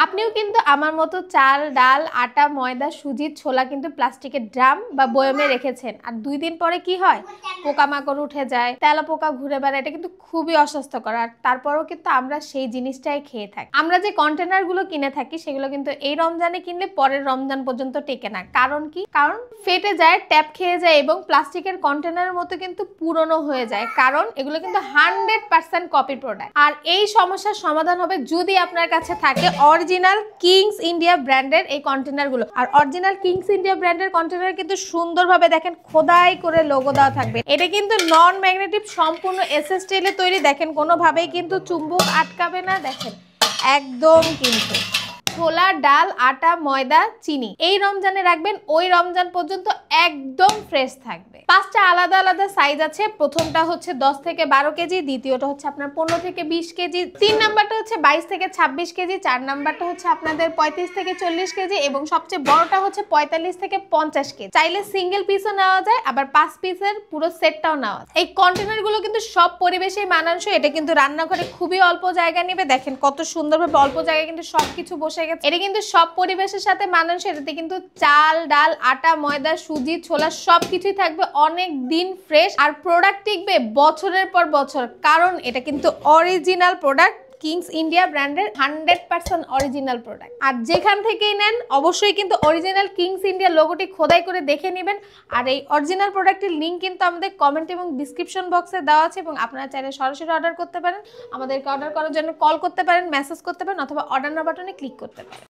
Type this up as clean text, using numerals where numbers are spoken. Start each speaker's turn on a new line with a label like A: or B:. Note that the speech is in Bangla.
A: আপনিও কিন্তু আমার মতো চাল, ডাল, আটা, ময়দা, সুজি, ছোলা কিন্তু প্লাস্টিকের ড্রাম বা বয়মে রেখেছেন, আর 2 দিন পরে কি হয়, পোকামাকড় উঠে যায়, তেলাপোকা ঘুরে বেড়ায়। এটা কিন্তু খুবই অস্বাস্থ্যকর। আর তারপরেও কিন্তু আমরা সেই জিনিসটাই খেয়ে থাকি। আমরা যে কন্টেনারগুলো কিনে থাকি সেগুলো কিন্তু এই রমজানে কিনলে পরের রমজান পর্যন্ত টেকে না। কারণ কি? কারণ ফেটে যায়, ট্যাপ খেয়ে যায় এবং প্লাস্টিকের কন্টেনারের মতো কিন্তু পুরনো হয়ে যায়। কারণ এগুলো কিন্তু 100% কপি প্রোডাক্ট। আর এই সমস্যার সমাধান হবে যদি আপনার কাছে থাকে অরিজিনাল কিংস ইন্ডিয়া ব্র্যান্ডের এই কন্টেনারগুলো। আর অরিজিনাল কিংস ইন্ডিয়া ব্র্যান্ডের কন্টেনার কিন্তু সুন্দরভাবে দেখেন খোদাই করে লোগো দেওয়া থাকবে। এটা কিন্তু নন ম্যাগনেটিক, সম্পূর্ণ এসএস স্টিলে তৈরি। দেখেন কোনোভাবেই কিন্তু চুম্বক আটকাবে না। দেখেন একদম কিন্তু ছোলা, ডাল, আটা, ময়দা, চিনি এই রমজানে রাখবেন, ওই রমজান পর্যন্ত একদম ফ্রেশ থাকবে। 5টা আলাদা আলাদা সাইজ আছে। প্রথমটা হচ্ছে 10 থেকে 12 কেজি, দ্বিতীয়টা হচ্ছে আপনার 15 থেকে 20 কেজি, 3 নাম্বারটা হচ্ছে 22 থেকে 26 কেজি, 4 নাম্বারটা হচ্ছে আপনাদের 35 থেকে 40 কেজি এবং সবচেয়ে বড়টা হচ্ছে 45 থেকে 50 কেজি। চাইলে সিঙ্গেল পিসও নেওয়া যায়, আবার 5 পিসের পুরো সেটটাও নেওয়া যায়। এই কন্টেনারগুলো কিন্তু সব পরিবেশেই মানানসই। এটা কিন্তু রান্নাঘরে খুবই অল্প জায়গা নেবে। দেখেন কত সুন্দরভাবে অল্প জায়গায় কিন্তু সবকিছু বসে গেছে। এটা কিন্তু সব পরিবেশের সাথে মানানসই। এটাতে কিন্তু চাল, ডাল, আটা, ময়দা, সুজি, ছোলা সবকিছুই থাকবে অনেক দিন ফ্রেশ। আর প্রোডাক্ট টিকবে বছরের পর বছর, কারণ এটা কিন্তু অরিজিনাল প্রোডাক্ট, কিংস ইন্ডিয়া ব্র্যান্ডের 100% অরিজিনাল প্রোডাক্ট। আর যেখান থেকেই নেন অবশ্যই কিন্তু অরিজিনাল কিংস ইন্ডিয়া লোগোটি খোদাই করে দেখে নেবেন। আর এই অরিজিনাল প্রোডাক্টের লিঙ্ক কিন্তু আমাদের কমেন্ট এবং ডিসক্রিপশন বক্সে দেওয়া আছে এবং আপনারা চাইলে সরাসরি অর্ডার করতে পারেন। আমাদেরকে অর্ডার করার জন্য কল করতে পারেন, মেসেজ করতে পারেন অথবা অর্ডার নাও বাটনে ক্লিক করতে পারেন।